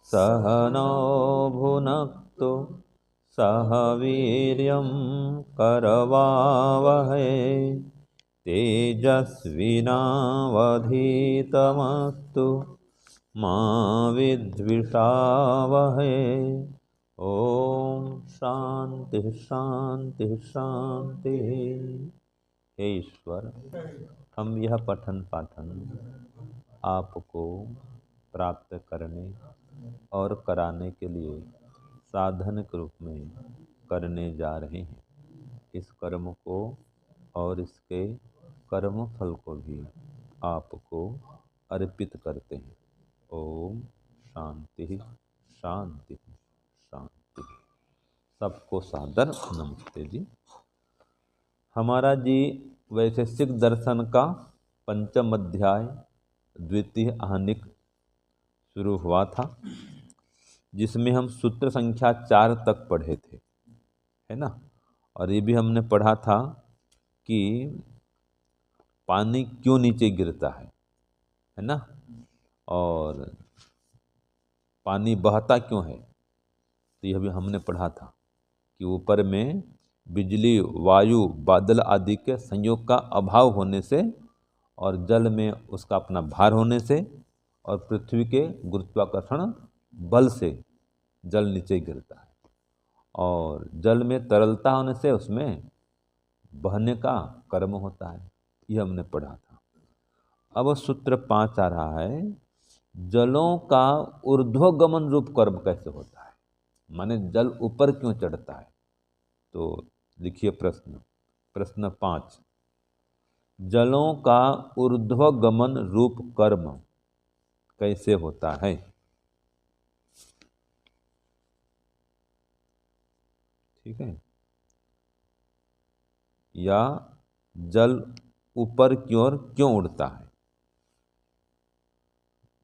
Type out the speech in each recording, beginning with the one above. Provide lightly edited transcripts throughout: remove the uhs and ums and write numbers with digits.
सह नौ भुनक्तु सह वीर्यं करवावहै तेजस्विनावधीतमस्तु मा विद्विषावहै। ओम शांति शांति शांति। हे ईश्वर, हम यह पठन पाठन आपको प्राप्त करने और कराने के लिए साधन के रूप में करने जा रहे हैं। इस कर्म को और इसके कर्म फल को भी आपको अर्पित करते हैं। ओम शांति शांति शांति। सबको सादर नमस्ते जी। हमारा जी वैशेषिक दर्शन का पंचम अध्याय द्वितीय आहनिक शुरू हुआ था, जिसमें हम सूत्र संख्या 4 तक पढ़े थे, है ना। और ये भी हमने पढ़ा था कि पानी क्यों नीचे गिरता है ना, और पानी बहता क्यों है। तो यह भी हमने पढ़ा था कि ऊपर में बिजली, वायु, बादल आदि के संयोग का अभाव होने से और जल में उसका अपना भार होने से और पृथ्वी के गुरुत्वाकर्षण बल से जल नीचे गिरता है, और जल में तरलता होने से उसमें बहने का कर्म होता है। यह हमने पढ़ा था। अब सूत्र 5 आ रहा है, जलों का ऊर्ध्वगमन रूप कर्म कैसे होता है, माने जल ऊपर क्यों चढ़ता है। तो लिखिए प्रश्न 5, जलों का ऊर्ध्वगमन रूप कर्म कैसे होता है। ठीक है, या जल ऊपर की ओर क्यों उड़ता है।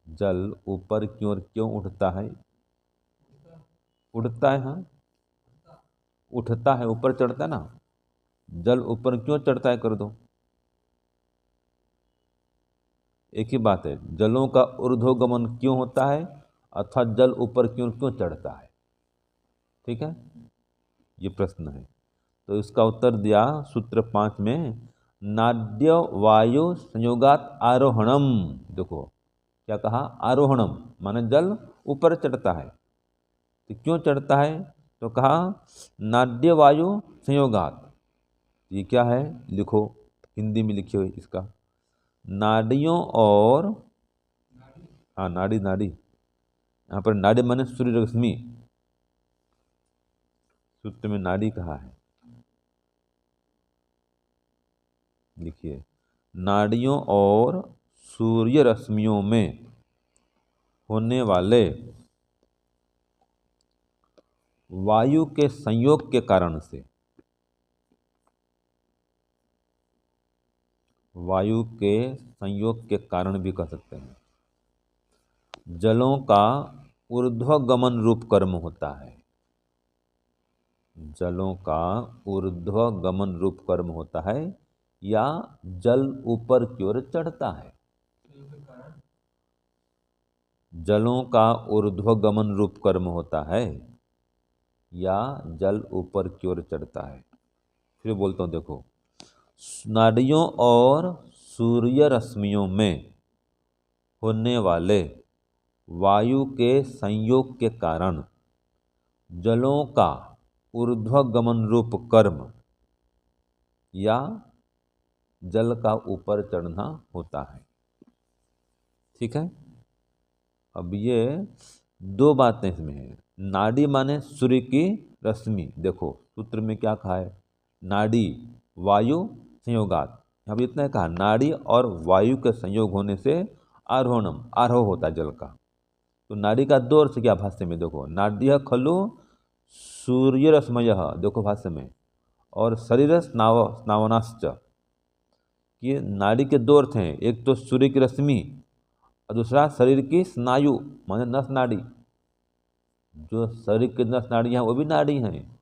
जल ऊपर की ओर क्यों उठता है। उड़ता है, हाँ, उठता है, ऊपर चढ़ता है ना। जल ऊपर क्यों चढ़ता है, कर दो। एक ही बात है, जलों का ऊर्ध्वगमन क्यों होता है अथवा जल ऊपर क्यों क्यों चढ़ता है। ठीक है, ये प्रश्न है। तो इसका उत्तर दिया सूत्र 5 में, नाड्य वायु संयोगात आरोहणम। देखो क्या कहा, आरोहणम माने जल ऊपर चढ़ता है। तो क्यों चढ़ता है, तो कहा नाड्य वायु संयोगात। ये क्या है, लिखो, हिंदी में लिखिए इसका, नाड़ियों और, हाँ नाड़ी, नाड़ी, यहाँ पर नाड़ी माने सूर्य रश्मि, सूत्र में नाड़ी कहा है, लिखिए, नाड़ियों और सूर्य रश्मियों में होने वाले वायु के संयोग के कारण से, वायु के संयोग के कारण भी कह सकते हैं, जलों का ऊर्ध्वगमन रूप कर्म होता है। जलों का ऊर्ध्वगमन रूप कर्म होता है, या जल ऊपर की ओर चढ़ता है। जलों का ऊर्ध्वगमन रूप कर्म होता है या जल ऊपर की ओर चढ़ता है। फिर बोलता हूँ, देखो, नाड़ियों और सूर्य रश्मियों में होने वाले वायु के संयोग के कारण जलों का ऊर्ध्वगमन रूप कर्म या जल का ऊपर चढ़ना होता है। ठीक है, अब ये दो बातें इसमें हैं। नाड़ी माने सूर्य की रश्मि, देखो सूत्र में क्या कहा है, नाड़ी वायु संयोगात। अब इतना कहा, नाड़ी और वायु के संयोग होने से आरोहणम, आरोह होता है जल का। तो नाड़ी का दो अर्थ क्या भाष्य में, देखो, नाड्य खलु सूर्य रश्मय, देखो भाष्य में, और शरीर स्नावनाश्च। ये नाड़ी के दो अर्थ हैं, एक तो सूर्य की रश्मि और दूसरा शरीर की स्नायु माने नस नाड़ी। जो शरीर की नस नाड़ी हैं वो भी नाड़ी हैं,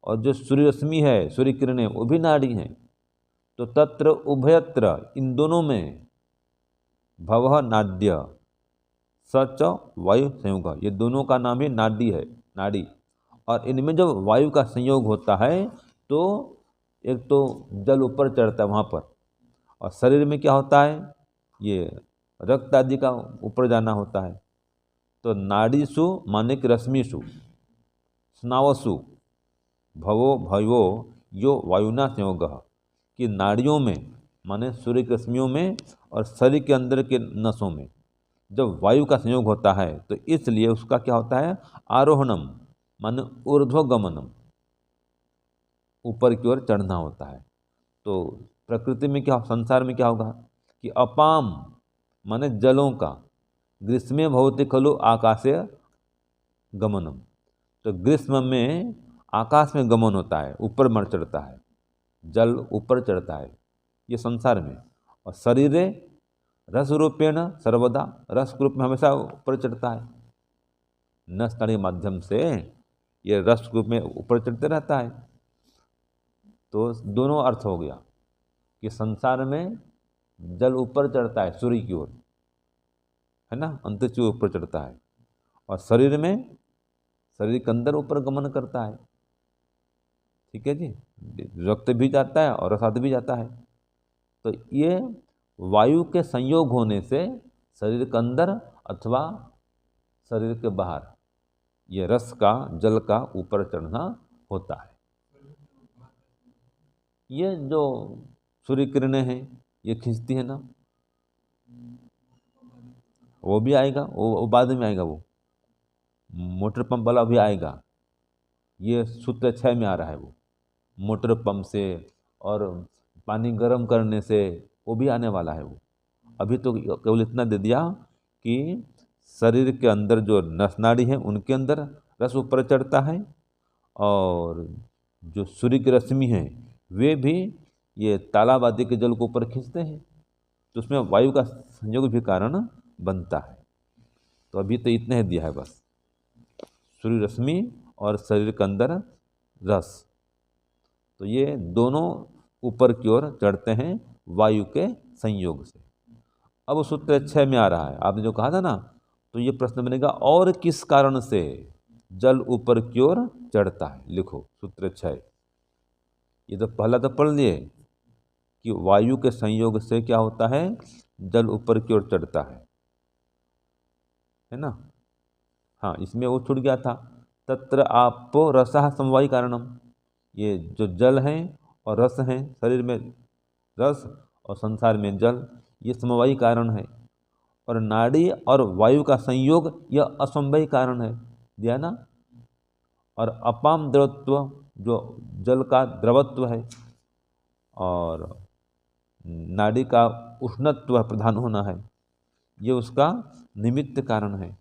और जो सूर्य रश्मि है, सूर्य किरणें, वो भी नाड़ी हैं। तो तत्र उभयत्र, इन दोनों में भवः नाड्य, सच वायु संयोग, ये दोनों का नाम ही नाड़ी है, नाड़ी। और इनमें जब वायु का संयोग होता है तो एक तो जल ऊपर चढ़ता है वहाँ पर, और शरीर में क्या होता है, ये रक्त आदि का ऊपर जाना होता है। तो नाड़ीसु माने कि रश्मिसु, स्नावसु भवो भयो यो वायुना संयोग, कि नाड़ियों में माने सूर्य की रश्मियों में और शरीर के अंदर के नसों में जब वायु का संयोग होता है तो इसलिए उसका क्या होता है, आरोहणम माने ऊर्ध्वगमनम, ऊपर की ओर चढ़ना होता है। तो प्रकृति में क्या, संसार में क्या होगा कि अपाम माने जलों का, ग्रीष्मे भवति खलु आकाशे गमनम, तो ग्रीष्म में आकाश में गमन होता है, ऊपर मर चढ़ता है, जल ऊपर चढ़ता है, ये संसार में। और शरीर रस रूपेण सर्वदा, रस के रूप में हमेशा ऊपर चढ़ता है, नस नाड़ी के माध्यम से ये रस रूप में ऊपर चढ़ते रहता है। तो दोनों अर्थ हो गया कि संसार में जल ऊपर चढ़ता है सूर्य की ओर, है ना, अंतरिक्ष की ओर ऊपर चढ़ता है, और शरीर में शरीर के अंदर ऊपर गमन करता है। ठीक है जी, रक्त भी जाता है और रसाद भी जाता है। तो ये वायु के संयोग होने से शरीर के अंदर अथवा शरीर के बाहर ये रस का, जल का ऊपर चढ़ना होता है। ये जो सूर्य किरणें हैं ये खींचती है ना, वो भी आएगा, वो बाद में आएगा, वो मोटर पंप वाला भी आएगा। ये सूत्र 6 में आ रहा है, वो मोटर पंप से और पानी गर्म करने से वो भी आने वाला है। वो अभी तो केवल इतना दे दिया कि शरीर के अंदर जो नस नाड़ी है उनके अंदर रस ऊपर चढ़ता है, और जो सूर्य की रश्मि है वे भी ये तालाब आदि के जल को ऊपर खींचते हैं, तो उसमें वायु का संयोग भी कारण बनता है। तो अभी तो इतना ही दिया है बस, सूर्य रश्मि और शरीर के अंदर रस, तो ये दोनों ऊपर की ओर चढ़ते हैं वायु के संयोग से। अब सूत्र 6 में आ रहा है, आपने जो कहा था ना, तो ये प्रश्न बनेगा और किस कारण से जल ऊपर की ओर चढ़ता है। लिखो सूत्र 6, ये तो पहला तो पढ़ लिए कि वायु के संयोग से क्या होता है, जल ऊपर की ओर चढ़ता है ना। हाँ, इसमें वो छूट गया था, तत्र आपो रसः समवायी कारणम, ये जो जल हैं और रस हैं, शरीर में रस और संसार में जल, ये समवायी कारण है। और नाड़ी और वायु का संयोग यह असमवायी कारण है, दिया ना। और अपाम द्रवत्व, जो जल का द्रवत्व है, और नाड़ी का उष्णत्व प्रधान होना है, ये उसका निमित्त कारण है।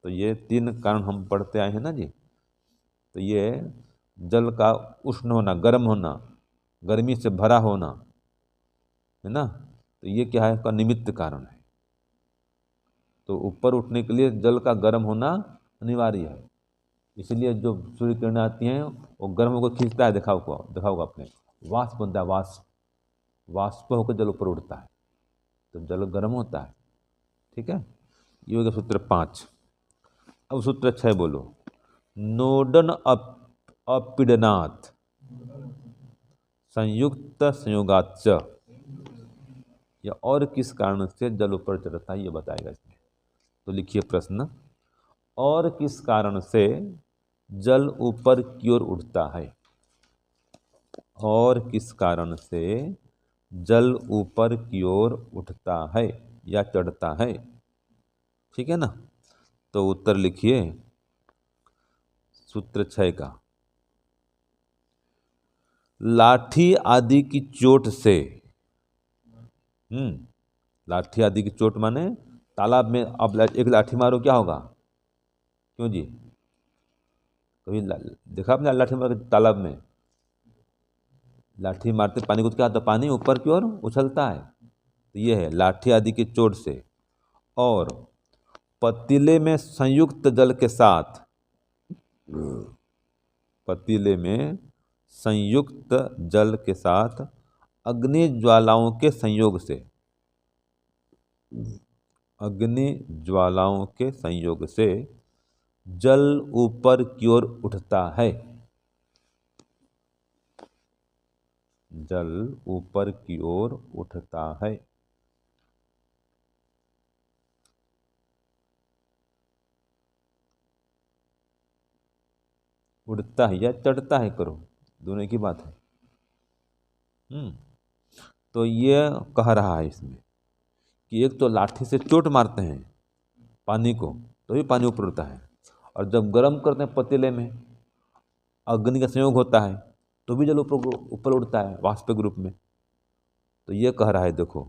तो ये 3 कारण हम पढ़ते आए हैं ना जी। तो ये जल का उष्ण होना, गर्म होना, गर्मी से भरा होना, है ना, तो ये क्या है, इसका निमित्त कारण है। तो ऊपर उठने के लिए जल का गर्म होना अनिवार्य है, इसलिए जो सूर्य किरणें आती हैं वो गर्म होकर खींचता है, देखा होगा आपने, वाष्प बनता है, वाष्प होकर जल ऊपर उठता है, तो जल गर्म होता है। ठीक है, ये हो गया सूत्र 5। अब सूत्र 6 बोलो, नोडन अपीडनात् संयुक्त संयोगाच्च, या और किस कारण से जल ऊपर चढ़ता है ये बताएगा इसमें। तो लिखिए प्रश्न, और किस कारण से जल ऊपर की ओर उठता है, और किस कारण से जल ऊपर की ओर उठता है या चढ़ता है। ठीक है ना, तो उत्तर लिखिए सूत्र 6 का, लाठी आदि की चोट से। लाठी आदि की चोट माने तालाब में अब एक लाठी मारो क्या होगा, क्यों जी, कभी देखा आपने लाठी मार तालाब में, लाठी मारते पानी को तो क्या होता है, पानी ऊपर की ओर उछलता है। तो ये है लाठी आदि की चोट से, और पतीले में संयुक्त जल के साथ, पतीले में संयुक्त जल के साथ अग्नि ज्वालाओं के संयोग से, अग्नि ज्वालाओं के संयोग से जल ऊपर की ओर उठता है। जल ऊपर की ओर उठता है। उड़ता है या चढ़ता है, करो, दोनों की बात है। तो ये कह रहा है इसमें कि एक तो लाठी से चोट मारते हैं पानी को तो भी पानी ऊपर उड़ता है, और जब गर्म करते हैं पतीले में अग्नि का संयोग होता है तो भी जल ऊपर ऊपर उड़ता है वाष्प के रूप में। तो ये कह रहा है, देखो,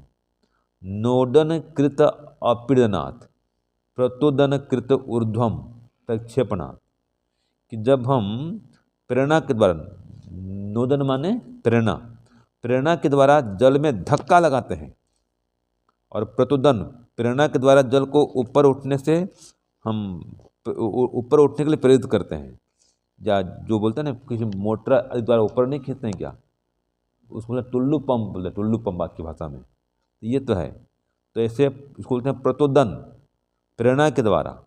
नोदन कृत अपीडनात् प्रतोदन कृत ऊर्ध्वम प्रक्षेपणात्, कि जब हम प्रेरणा के द्वारा, नोदन माने प्रेरणा, प्रेरणा के द्वारा जल में धक्का लगाते हैं, और प्रतोदन प्रेरणा के द्वारा जल को ऊपर उठने से हम ऊपर उठने के लिए प्रेरित करते हैं, या जो बोलते हैं ना किसी मोटर द्वारा ऊपर नहीं खींचते हैं क्या, उसको बोलते टुल्लू पंप, बोलते टुल्लू पंप की भाषा में। तो ये तो है, तो ऐसे इसको बोलते हैं प्रतोदन, प्रेरणा के द्वारा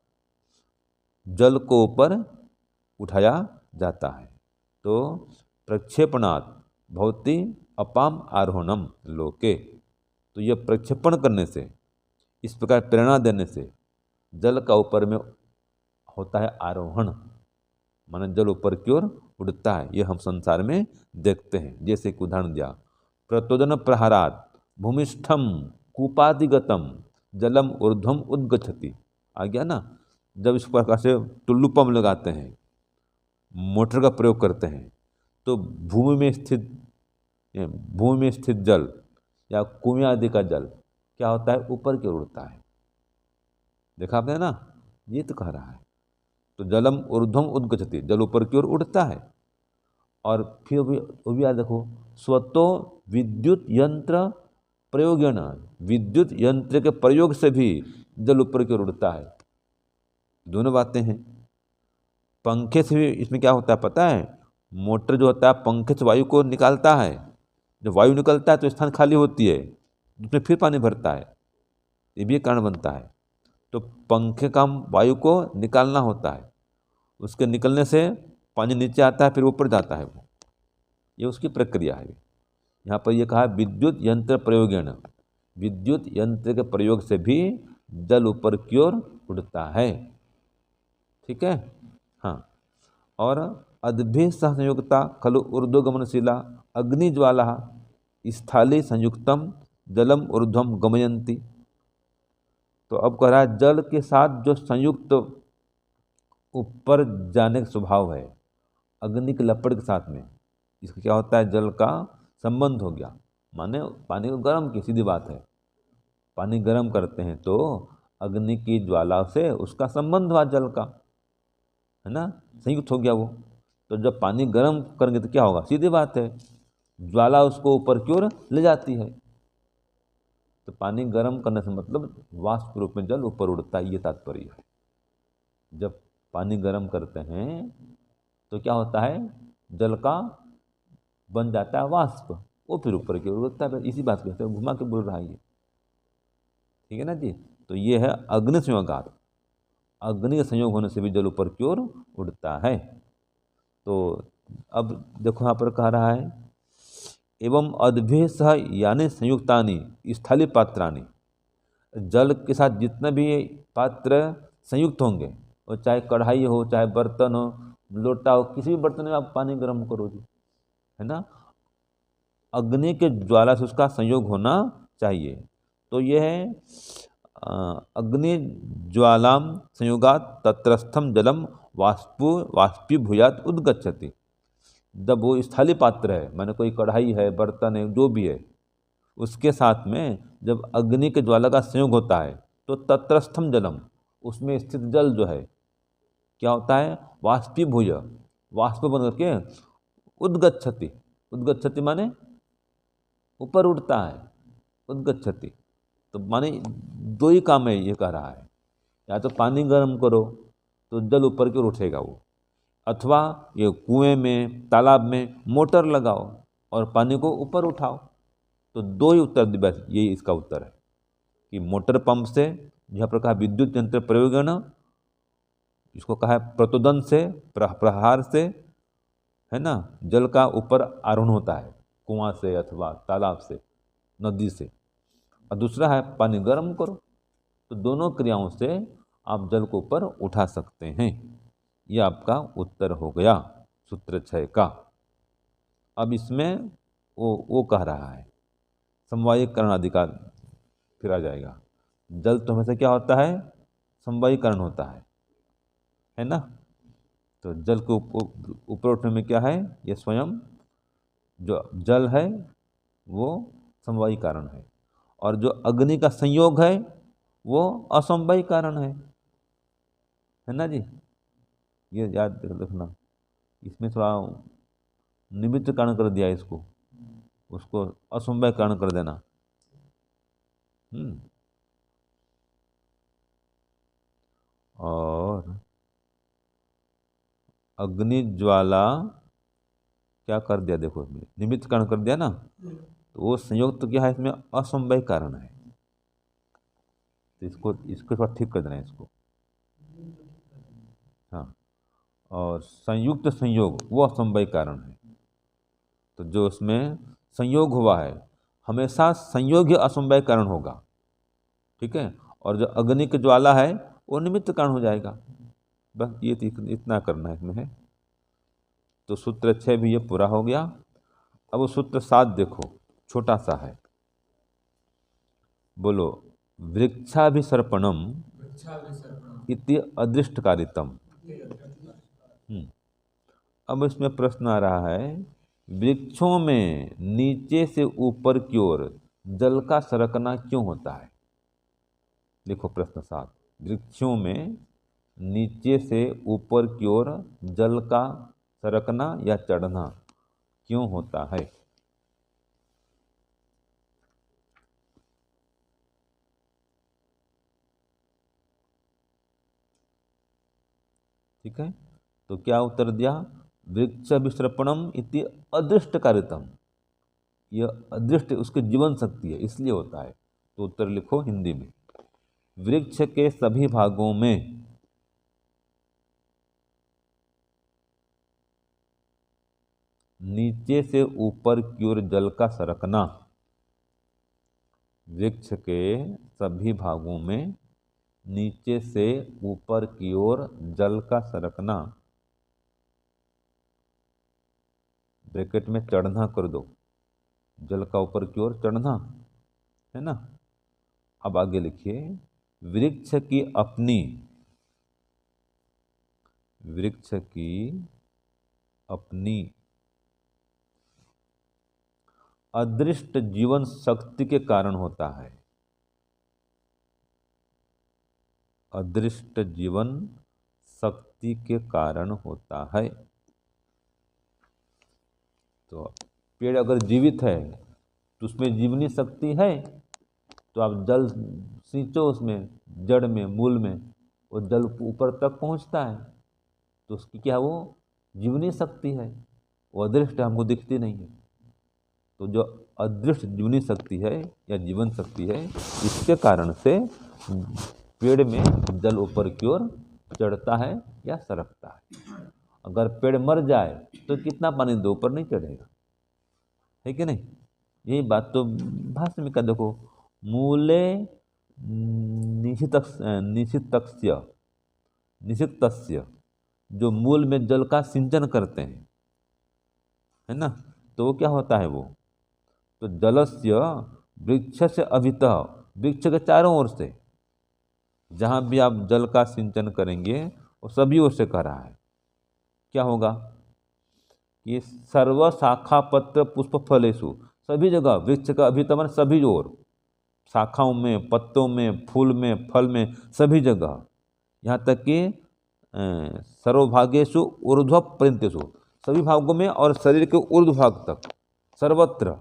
जल को ऊपर उठाया जाता है। तो प्रक्षेपणात् भवति अपाम आरोहणम लोके, तो यह प्रक्षेपण करने से, इस प्रकार प्रेरणा देने से जल का ऊपर में होता है आरोहण, माने जल ऊपर की ओर उड़ता है। ये हम संसार में देखते हैं। जैसे एक उदाहरण दिया, प्रतोदन प्रहारात् भूमिष्ठम कूपादिगतम जलम ऊर्ध्वम उद्गच्छति, आ गया ना। जब इस प्रकार से टुल्लू पंप लगाते हैं, मोटर का प्रयोग करते हैं, तो भूमि में स्थित जल या कुएं आदि का जल क्या होता है, ऊपर की ओर उड़ता है। देखा आपने ना, ये तो कह रहा है। तो जलम ऊर्ध्वम उद्गच्छति, जल ऊपर की ओर उड़ता है। और फिर वो भी याद रखो, स्वतो विद्युत यंत्र प्रयोगेण, विद्युत यंत्र के प्रयोग से भी जल ऊपर की ओर उड़ता है। दोनों बातें हैं। पंखे से भी इसमें क्या होता है पता है, मोटर जो होता है पंखे से वायु को निकालता है, जब वायु निकलता है तो स्थान खाली होती है, उसमें फिर पानी भरता है, ये भी एक कारण बनता है। तो पंखे का वायु को निकालना होता है, उसके निकलने से पानी नीचे आता है, फिर ऊपर जाता है, वो ये उसकी प्रक्रिया है। यहाँ पर ये कहा विद्युत यंत्र प्रयोगेण, विद्युत यंत्र के प्रयोग से भी जल ऊपर की ओर उड़ता है। ठीक है, हाँ। और अद्भि सह संयुक्ता खलु ऊर्ध्वगमनशीला अग्निज्वाला स्थाली संयुक्तम जलम ऊर्ध्वम गमयंती। तो अब कह रहा है जल के साथ जो संयुक्त ऊपर जाने का स्वभाव है अग्नि के लपड़ के साथ में, इसका क्या होता है, जल का संबंध हो गया। माने पानी को गर्म की, सीधी बात है, पानी गर्म करते हैं तो अग्नि की ज्वाला से उसका संबंध हुआ जल का, है ना, संयुक्त हो गया वो। तो जब पानी गर्म करेंगे तो क्या होगा, सीधी बात है, ज्वाला उसको ऊपर की ओर ले जाती है। तो पानी गर्म करने से मतलब वाष्प रूप में जल ऊपर उड़ता है, ये तात्पर्य है। जब पानी गर्म करते हैं तो क्या होता है, जल का बन जाता है वाष्प, वो फिर ऊपर की ओर उड़ता है। इसी बात को घुमा के बोल रहा है ये, ठीक है ना जी। तो ये है अग्नि संयोगात, अग्नि का संयोग होने से भी जल ऊपर की ओर उड़ता है। तो अब देखो यहाँ पर कह रहा है एवं अद्भि सह यानी संयुक्तानि स्थली पात्राणि, जल के साथ जितने भी पात्र संयुक्त होंगे, वो चाहे कढ़ाई हो, चाहे बर्तन हो, लोटा हो, किसी भी बर्तन में आप पानी गर्म करो जी, है ना, अग्नि के ज्वाला से उसका संयोग होना चाहिए। तो यह है अग्नि ज्वालाम संयोगात तत्रस्थम जलम वाष्पीभूयात उद्गच्छति। जब वो स्थाली पात्र है, माने कोई कढ़ाई है, बर्तन है, जो भी है, उसके साथ में जब अग्नि के ज्वाला का संयोग होता है तो तत्रस्थम जलम, उसमें स्थित जल जो है क्या होता है, वाष्पीभूय, वाष्प बन करके उद्गच्छति, उद्गच्छति माने ऊपर उठता है, उद्गच्छति। तो माने दो ही काम है, ये कह रहा है, या तो पानी गर्म करो तो जल ऊपर की ओर उठेगा वो, अथवा ये कुएं में, तालाब में मोटर लगाओ और पानी को ऊपर उठाओ। तो दो ही उत्तर, बस यही इसका उत्तर है कि मोटर पंप से यह प्रकार विद्युत यंत्र प्रयोगेण, इसको कहा है प्रतोदन से, प्रहार से, है ना, जल का ऊपर आरोहण होता है, कुआं से अथवा तालाब से, नदी से। और दूसरा है पानी गर्म करो। तो दोनों क्रियाओं से आप जल को ऊपर उठा सकते हैं। यह आपका उत्तर हो गया सूत्र 6 का। अब इसमें वो कह रहा है समवायीकरण आदि का फिर आ जाएगा। जल तो हमेशा क्या होता है, समवायीकरण होता है ना। तो जल को ऊपर उठने में क्या है, ये स्वयं जो जल है वो समवायी कारण है, और जो अग्नि का संयोग है वो असमवायी कारण है ना जी। ये याद रखना। इसमें थोड़ा निमित्त कारण कर दिया इसको, उसको असमवाय कारण कर देना। और अग्नि ज्वाला क्या कर दिया, देखो इसमें निमित्त कारण कर दिया ना, तो वो संयोग तो क्या है, इसमें असमवाय कारण है। तो इसको थोड़ा ठीक कर देना है इसको। हाँ, और संयुक्त संयोग वो असमवाय कारण है। तो जो उसमें संयोग हुआ है हमेशा संयोग ही असमवाय कारण होगा, ठीक है। और जो अग्नि की ज्वाला है वो निमित्त कारण हो जाएगा। बस ये इतना करना है इसमें है। तो सूत्र 6 भी ये पूरा हो गया। अब वो सूत्र 7 देखो, छोटा सा है। बोलो, वृक्षाभिसर्पणम इति अदृष्टकारितम। अब इसमें प्रश्न आ रहा है, वृक्षों में नीचे से ऊपर की ओर जल का सरकना क्यों होता है। देखो प्रश्न 7, वृक्षों में नीचे से ऊपर की ओर जल का सरकना या चढ़ना क्यों होता है। ठीक है, तो क्या उत्तर दिया, वृक्ष विसर्पणम इति अदृष्टकारितम। यह अदृष्ट उसकी जीवन शक्ति है इसलिए होता है। तो उत्तर लिखो हिंदी में, वृक्ष के सभी भागों में नीचे से ऊपर की ओर जल का सरकना, वृक्ष के सभी भागों में नीचे से ऊपर की ओर जल का सरकना, ब्रैकेट में चढ़ना कर दो, जल का ऊपर की ओर चढ़ना, है ना। अब आगे लिखिए, वृक्ष की अपनी अदृष्ट जीवन शक्ति के कारण होता है। अदृष्ट जीवन शक्ति के कारण होता है। तो पेड़ अगर जीवित है तो उसमें जीवनी शक्ति है, तो आप जल सींचो उसमें, जड़ में, मूल में, वो जल ऊपर तक पहुंचता है। तो उसकी क्या, वो जीवनी शक्ति है, वो अदृष्ट हमको दिखती नहीं है। तो जो अदृष्ट जीवनी शक्ति है या जीवन शक्ति है, इसके कारण से पेड़ में जल ऊपर की ओर चढ़ता है या सरकता है। अगर पेड़ मर जाए तो कितना पानी दो, ऊपर नहीं चढ़ेगा, है कि नहीं। यही बात तो भाष्य में का देखो, मूले निशितस्य, जो मूल में जल का सिंचन करते हैं, है ना, तो वो क्या होता है, वो तो जलस्य वृक्ष से अभितः, वृक्ष के चारों ओर से जहां भी आप जल का सिंचन करेंगे वो सभी ओर से कर रहा है। क्या होगा, ये सर्व शाखा पत्र पुष्प फलेषु, सभी जगह वृक्ष का अभितमन, सभी ओर, शाखाओं में, पत्तों में, फूल में, फल में, सभी जगह, यहाँ तक कि सर्वभागेषु ऊर्ध्व पर्यंतेषु, सभी भागों में और शरीर के ऊर्ध्व भाग तक, सर्वत्र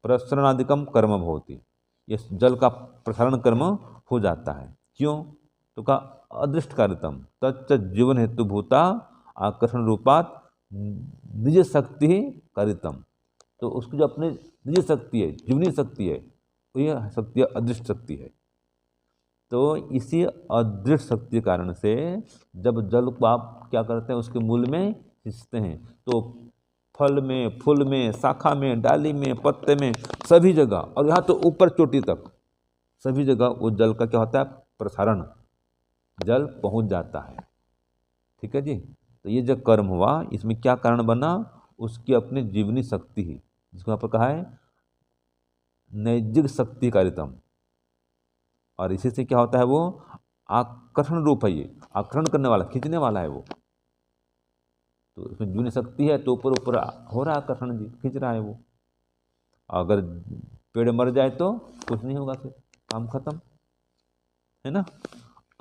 प्रसरणादिकम कर्म भवति, ये जल का प्रसारण कर्म हो जाता है। क्यों, तो का अदृष्टकारितम तच्च जीवन हेतु भूता आकर्षण रूपात निज शक्ति ही कारितम। तो उसकी जो अपनी निज शक्ति है, जीवनी शक्ति है, तो यह शक्ति अदृष्ट शक्ति है। तो इसी अदृढ़ शक्ति के कारण से जब जल को आप क्या करते हैं, उसके मूल में सींचते हैं, तो फल में, फूल में, शाखा में, डाली में, पत्ते में, सभी जगह, और यहाँ तो ऊपर चोटी तक सभी जगह वो जल का क्या होता है, प्रसारण, जल पहुँच जाता है। ठीक है जी। तो ये जो कर्म हुआ, इसमें क्या कारण बना, उसकी अपनी जीवनी शक्ति ही, जिसको यहाँ पर कहा है नैजिक शक्ति कारितम। और इसी से क्या होता है, वो आकर्षण रूप है, ये आकर्षण करने वाला, खींचने वाला है वो। तो उसमें जीवनी शक्ति है, तो ऊपर ऊपर हो रहा है आकर्षण जी, खींच रहा है वो। अगर पेड़ मर जाए तो कुछ नहीं होगा, फिर काम खत्म, है ना।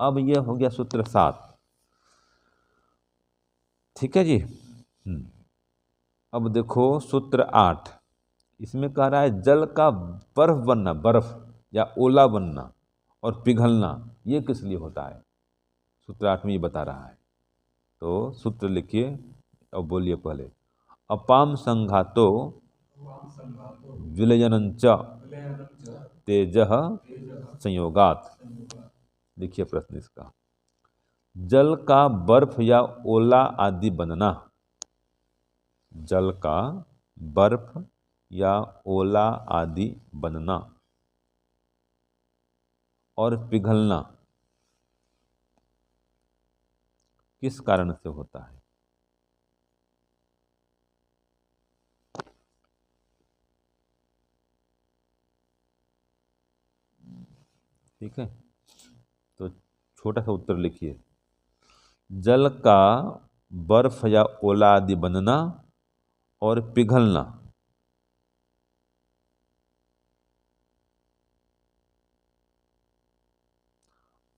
अब ये हो गया सूत्र 7। ठीक है जी। अब देखो सूत्र 8, इसमें कह रहा है जल का बर्फ बनना, बर्फ या ओला बनना और पिघलना, ये किस लिए होता है, सूत्र 8 में ये बता रहा है। तो सूत्र लिखिए और बोलिए पहले, अपाम संघातो विलयनंच तेजः संयोगात। देखिए प्रश्न इसका, जल का बर्फ या ओला आदि बनना, जल का बर्फ या ओला आदि बनना और पिघलना किस कारण से होता है। ठीक है, तो छोटा सा उत्तर लिखिए, जल का बर्फ या ओला आदि बनना और पिघलना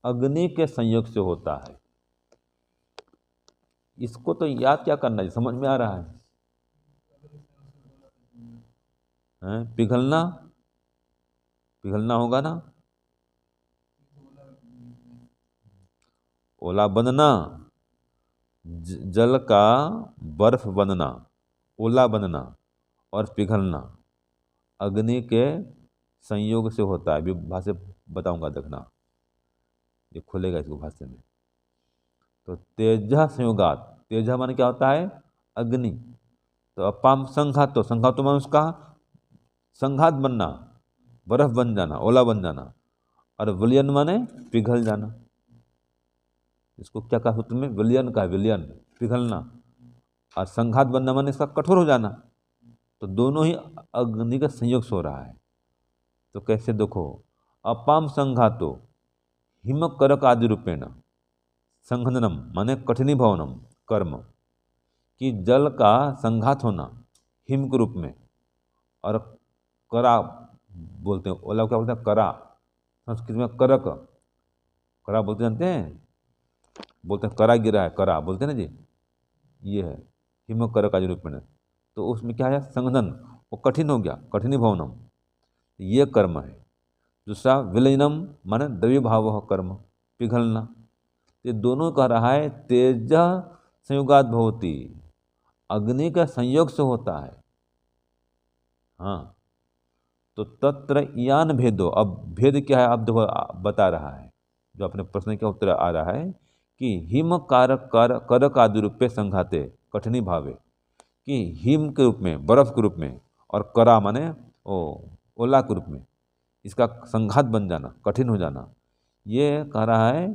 अग्नि के संयोग से होता है। इसको तो याद क्या करना है, समझ में आ रहा है, पिघलना, पिघलना होगा ना, ओला बनना, जल का बर्फ बनना, ओला बनना और पिघलना अग्नि के संयोग से होता है। अभी भाष्य बताऊंगा, देखना, ये खुलेगा इसको भाष्य में। तो तेजः संयोगात, तेजः माने क्या होता है, अग्नि। तो अपाम संघात, तो संघात माने उसका संघात बनना, बर्फ बन जाना, ओला बन जाना, और विलयन माने पिघल जाना। इसको क्या कहा सूत्र में, विलयन का, विलयन पिघलना, और संघात बनना माने इसका कठोर हो जाना। तो दोनों ही अग्नि का संयोग से हो रहा है। तो कैसे देखो, अपाम संघातो हिम करक आदि रूपेण संघननम माने कठिनी भवनम कर्म, कि जल का संघात होना हिम के रूप में, और करा बोलते हैं, ओला क्या बोलते हैं, करा, संस्कृत में करक, करा बोलते जानते हैं, बोलते हैं करा गिरा है, करा बोलते हैं ना जी, ये है हिम करक आदि रूपेण। तो उसमें क्या है, संघनन, वो कठिन हो गया, कठिनी भवनम, ये कर्म है। दूसरा विलयनम माने द्रव्यभाव कर्म, पिघलना। ये दोनों कह रहा है तेज संयोगात भवति, अग्नि का संयोग से होता है। हाँ, तो तत्र यान भेदो, अब भेद क्या है, अब देखो बता रहा है, जो अपने प्रश्न का उत्तर आ रहा है कि हिम कारक करक आदि रूपे संघाते कठिनी भावे, कि हिम के रूप में, बर्फ के रूप में, और करा माने ओला के रूप में इसका संघात बन जाना, कठिन हो जाना, ये कह रहा है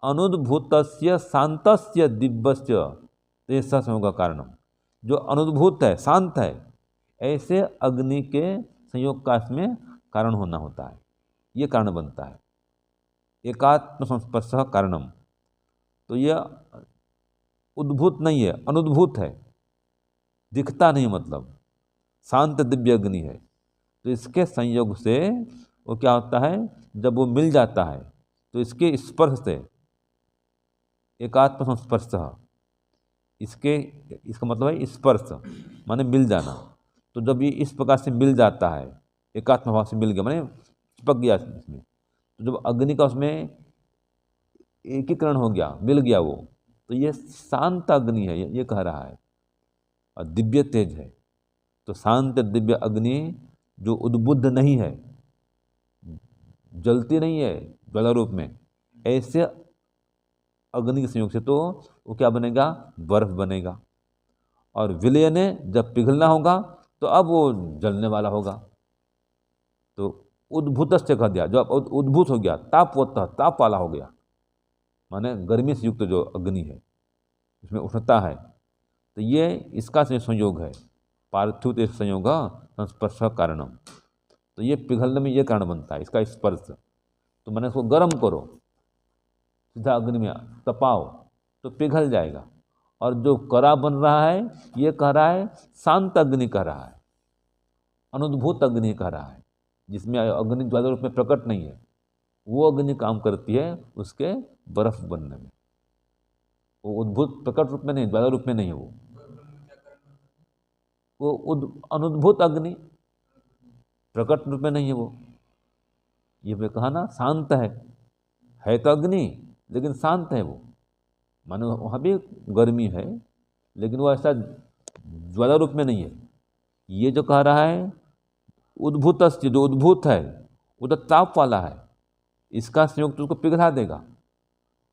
अनुद्भूतस्य शांतस्य दिव्यस्य तेजसा संयोग कारणम। जो अनुद्भूत है, शांत है, ऐसे अग्नि के संयोग का इसमें कारण होना होता है, ये कारण बनता है। एकात्म संस्पर्श कारणम, तो यह उद्भूत नहीं है, अनुद्भूत है, दिखता नहीं, मतलब शांत दिव्य अग्नि है। तो इसके संयोग से वो क्या होता है, जब वो मिल जाता है तो इसके स्पर्श से, एकात्म संस्पर्श, इसके, इसका मतलब है स्पर्श माने मिल जाना। तो जब ये इस प्रकार से मिल जाता है, एकात्म भाव से मिल गया माने चिपक गया इसमें, तो जब अग्नि का उसमें एकीकरण हो गया, मिल गया वो, तो ये शांत अग्नि है, ये कह रहा है, और दिव्य तेज है। तो शांत दिव्य अग्नि जो उद्बुद्ध नहीं है, जलती नहीं है ज्वाला रूप में, ऐसे अग्नि के संयोग से तो वो क्या बनेगा, बर्फ बनेगा। और विलयने जब पिघलना होगा तो अब वो जलने वाला होगा। तो उद्भूत से कह दिया, जो अब उद्भूत हो गया, तापवत्तः, ताप वाला हो गया, माने गर्मी से युक्त जो अग्नि है इसमें उष्णता है, तो ये इसका संयोग है। पार्थिव संयोग संस्पर्श कारणम, तो ये पिघलने में ये कारण बनता है, इसका स्पर्श। तो मैंने इसको गर्म करो, सीधा अग्नि में तपाओ तो पिघल जाएगा। और जो कड़ा बन रहा है ये कह रहा है शांत अग्नि कह रहा है, अनुद्भूत अग्नि कह रहा है, जिसमें अग्नि ज्वाला रूप में प्रकट नहीं है, वो अग्नि काम करती है उसके बर्फ बनने में। वो उद्भूत प्रकट रूप में नहीं, ज्वाला रूप में नहीं है वो अनुद्भूत अग्नि, प्रकट रूप में नहीं है वो। ये मैं कहा ना, शांत है तो अग्नि लेकिन शांत है वो, मानो वहाँ भी गर्मी है लेकिन वो ऐसा ज्वाला रूप में नहीं है। ये जो कह रहा है उद्भूत, जो उद्भूत है वो तो ताप वाला है, इसका संयोग तो उसको पिघला देगा।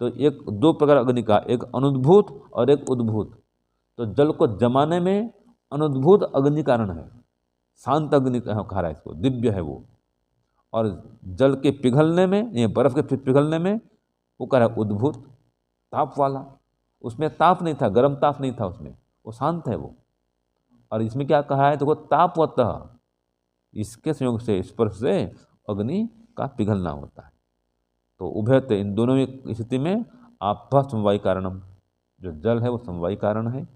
तो एक दो प्रकार अग्नि का, एक अनुद्भूत और एक उद्भूत। तो जल को जमाने में अनुद्भूत अग्नि कारण है, शांत अग्नि कहा रहा है इसको, दिव्य है वो। और जल के पिघलने में, ये बर्फ के पिघलने में वो कह रहा है उद्भूत, ताप वाला। उसमें ताप नहीं था, गर्म ताप नहीं था उसमें, वो शांत है वो। और इसमें क्या कहा है, देखो तापवतः, इसके संयोग से, स्पर्श से अग्नि का पिघलना होता है। तो उभयत, इन दोनों स्थिति में आप समवायी कारणम, जो जल है वो समवायी कारण है,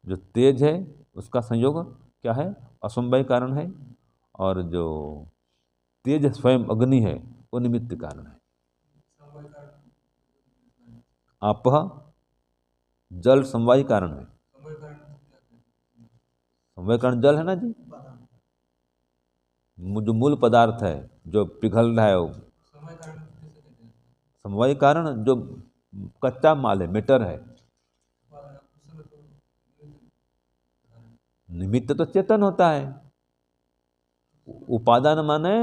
जो तेज है उसका संयोग क्या है, असमवायी कारण है, और जो तेज स्वयं अग्नि है वो निमित्त कारण है। आप जल समवायी कारण है, समवायी कारण जल है ना जी, जो मूल पदार्थ है जो पिघल रहा है वो समवायी कारण, जो कच्चा माल है, मेटर है। निमित्त तो चेतन होता है, उपादान माने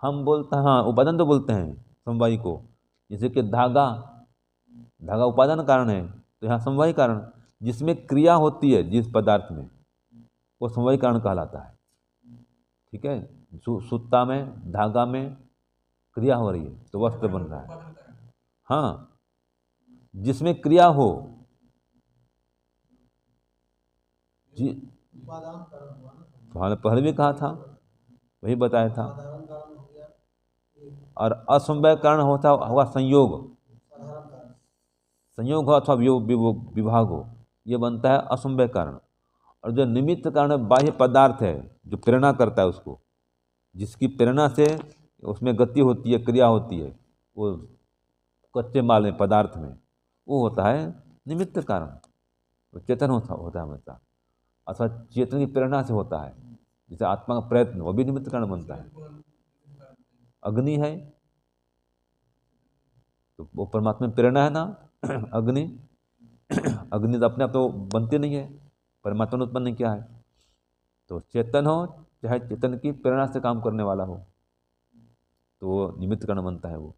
हम बोलते हैं, हाँ उपादान तो बोलते हैं समवायी को, जैसे कि धागा, धागा उपादान कारण है, तो यहाँ समवायी कारण, जिसमें क्रिया होती है जिस पदार्थ में, वो समवायी कारण कहलाता है। ठीक है, सूता में, धागा में क्रिया हो रही है तो वस्त्र बन रहा है। हाँ, जिसमें क्रिया हो जी, पहले भी कहा था, वही बताया था। और असमवाय कारण होता होगा संयोग, संयोग हो अथवा विभाग हो, ये बनता है असमवाय कारण। और जो निमित्त कारण बाह्य पदार्थ है जो प्रेरणा करता है उसको, जिसकी प्रेरणा से उसमें गति होती है, क्रिया होती है, वो कच्चे माल में, पदार्थ में, वो होता है निमित्त कारण। वो चेतन होता है हमेशा, अथवा चेतन की प्रेरणा से होता है, जैसे आत्मा का प्रयत्न, वो भी निमित्त कारण बनता है। अग्नि है तो वो परमात्मा में प्रेरणा है ना, अग्नि, अग्नि तो अपने आप तो बनती नहीं है, परमात्मा ने उत्पन्न किया है। तो चेतन हो चाहे चेतन की प्रेरणा से काम करने वाला हो, तो वो निमित्त कारण बनता है वो।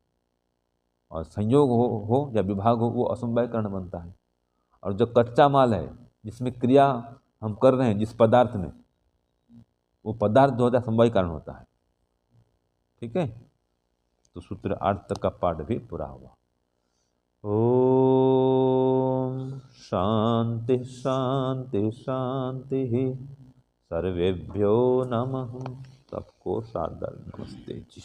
और संयोग हो या विभाग हो, वो असमवाय कारण बनता है। और जो कच्चा माल है जिसमें क्रिया हम कर रहे हैं जिस पदार्थ में, वो पदार्थ जो होता है समवायी कारण होता है। ठीक है, तो सूत्र 8 तक का पाठ भी पूरा हुआ। ओम शांति शांति शांति, सर्वेभ्यो नमः। सबको सादर नमस्ते जी।